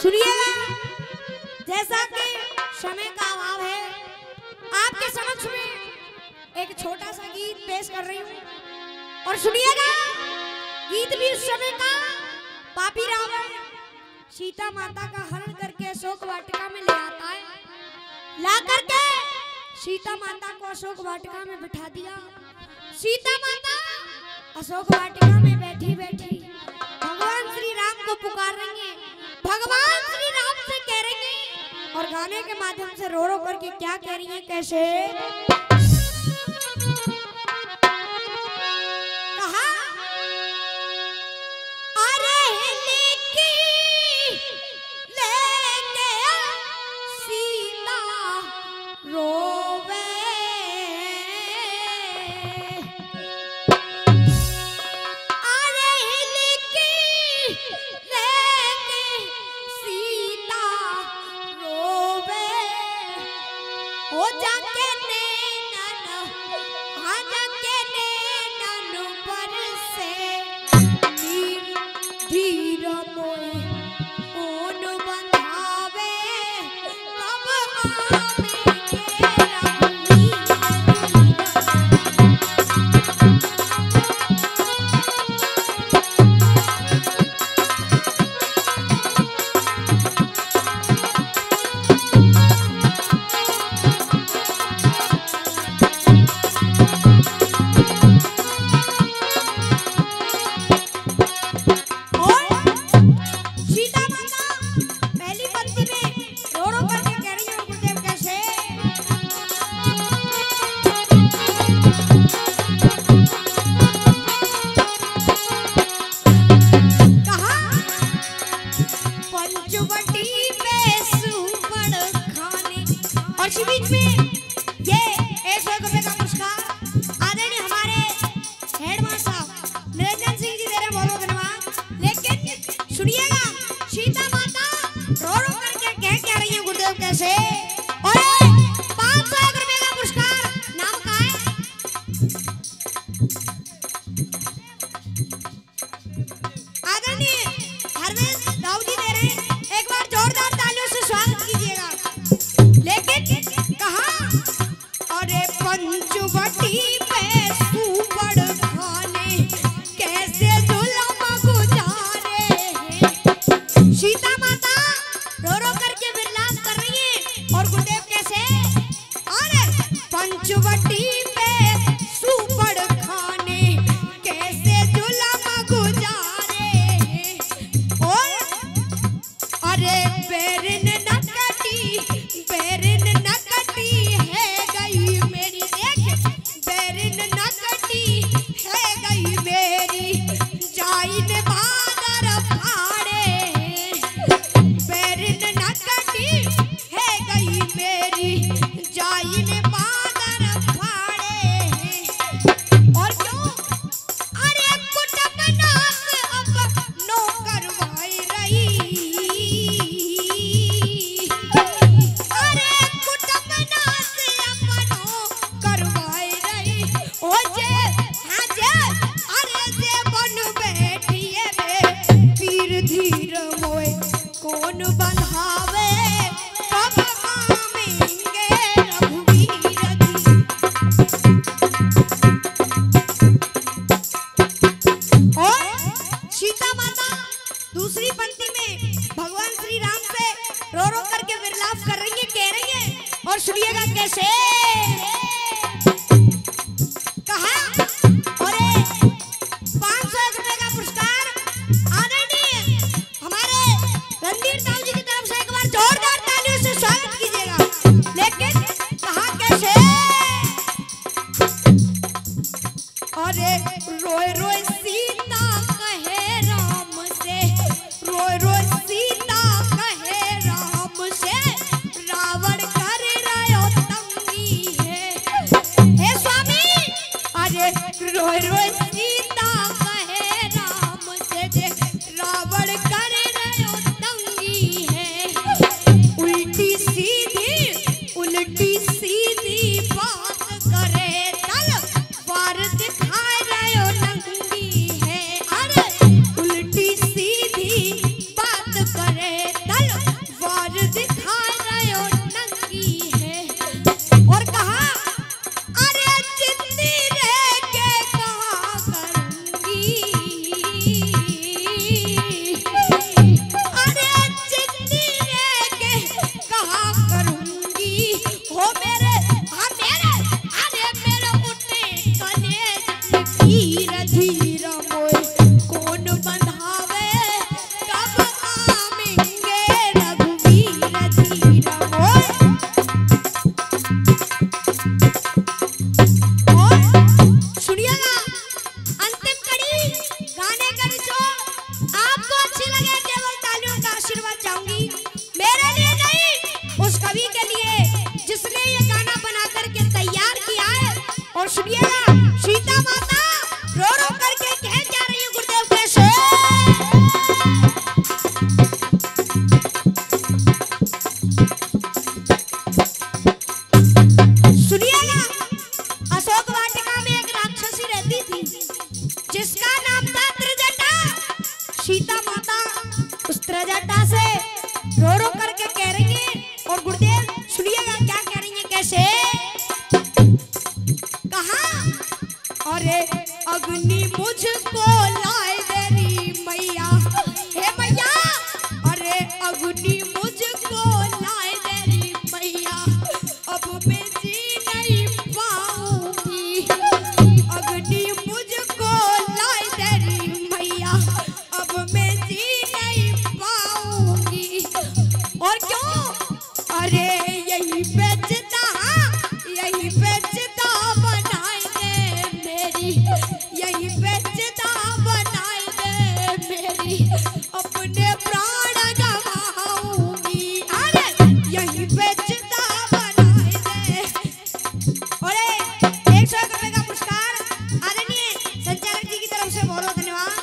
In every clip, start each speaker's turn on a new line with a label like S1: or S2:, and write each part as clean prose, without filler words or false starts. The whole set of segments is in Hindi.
S1: सुनिएगा, जैसा कि समय का अभाव है, आपके समक्ष में एक छोटा सा गीत पेश कर रही हूँ और सुनिएगा। गीत भी उस समय का, पापी रावण सीता माता का हरण करके अशोक वाटिका में ले आता है। ला करके सीता माता को अशोक वाटिका में बिठा दिया। सीता माता अशोक वाटिका में बैठी बैठी भगवान श्री राम को पुकार रही हैं, भगवान श्री राम से कह रही हैं और गाने के माध्यम से रो रो करके क्या कह रही हैं, कैसे कहा, अरे लेके सीता रोवे, हो जाके नैनन, हाँ जाके नैनन बरसे नीर धीर मोए ऊन बंधावे, कब आवेंगे बीच में ये 100 रुपए का पुरस्कार आदरणीय हमारे हेडमास्टर साहब निरंजन सिंह जी दे रहे, बहुत बहुत धन्यवाद। लेकिन सुनिएगा, सीता माता रो रो करके कह रही है गुरुदेव कैसे, और 500 रुपए का पुरस्कार नाम का है आदरणीय हरवेश राव जी दे रहे, एक बार जोरदार तालियों से स्वागत कीजिएगा। लेकिन अरे पंचवटी पे सुबड़ खाने कैसे जुल्म गुजारे हैं। सीता माता रो रो करके विलाप कर रही है और गुरुदेव कैसे, अरे पंचवटी पे सुबड़ खाने कैसे जुल्म गुजारे हैं। और अरे बेरन न कटी, बेरन न कटी है गई मेरी, देख बेरन न कटी है गई मेरी, जाइन बादर फाड़े, बेरन न कटी है गई मेरी, जाइन बादर फाड़े। और क्यों, अरे कुटुंब नाश अब नो करवाई रही, कौन बंधावे, कब आवेंगे रघुवीर जी। और सीता माता दूसरी पंक्ति में भगवान श्री राम से रो रो करके विलाप कर रही है, कह रही है और सुनिएगा कैसे कहा, अरे 500 रुपए का पुरस्कार आदरणीय हमारे रणधीर साहब जी की तरफ से एक बार जोरदार तालियों से स्वागत कीजिएगा। लेकिन कहा कैसे, अरे रोए रोए सीता कहे राम से, रोए रोए सीता कहे राम से, रावण कर रहा तंगी है। सीता माता उस त्रजटा से रो रो करके कह रही है। और गुरुदेव सुनिएगा क्या कह रही है, कैसे कहा, अरे अग्नि मुझको लाए तेरी मैया, हे मैया, अरे अग्नि मुझको लाए तेरी मैया, अब मैं जी नहीं पाऊंगी, अग्नि मुझको लाए तेरी मैया, अब मैं जी नहीं पाऊंगी। और क्यों, अरे यही बेचता, यही बेचता बनाए दे मेरी, यही बेचता बनाए दे मेरी, अपने प्राण गवाऊंगी, अरे यही बेचता बनाए दे। अरे 101 रुपए का पुरस्कार आदरणीय संचालक जी की तरफ से बहुत बहुत धन्यवाद।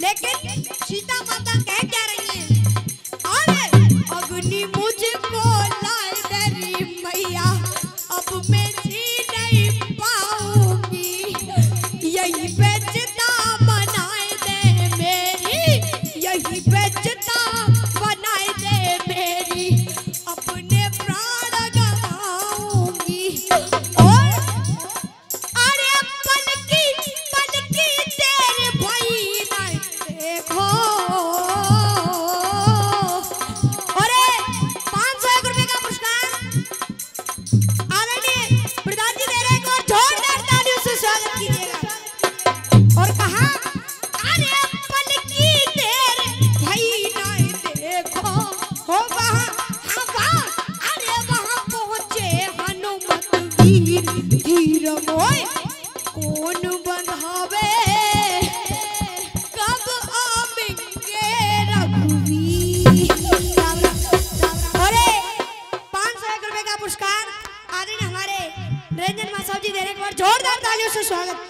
S1: लेकिन सीता माता कह क्या रही है, अरे अग्नि मुझको लाए तेरी मैया, अब मैं जी नहीं पाऊंगी, यही बेचता बनाए दे मेरी, यही बेचता बनाए दे मेरी, अपने प्राण गवाऊंगी। और अरे पलकी तेरे भाई नहीं देखो, अरे 501 रुपए का पुरस्कार आदरणीय प्रधान जी दे रहे हैं, एक और जोरदार तालियों से स्वागत कीजिएगा। और कहा, अरे पलकी तेरे भाई नहीं देखो, हो वहाँ, हाँ वहाँ, अरे वहाँ पहुँचे हनुमत वीर, धीर मोय कौन बंधावे, कब आवेंगे रघुवीर। अरे 501 रुपए का पुरस्कार आदरणीय हमारे निरंजन मासाव जी दे रहे हैं, एक बार जोरदार तालियों से स्वागत।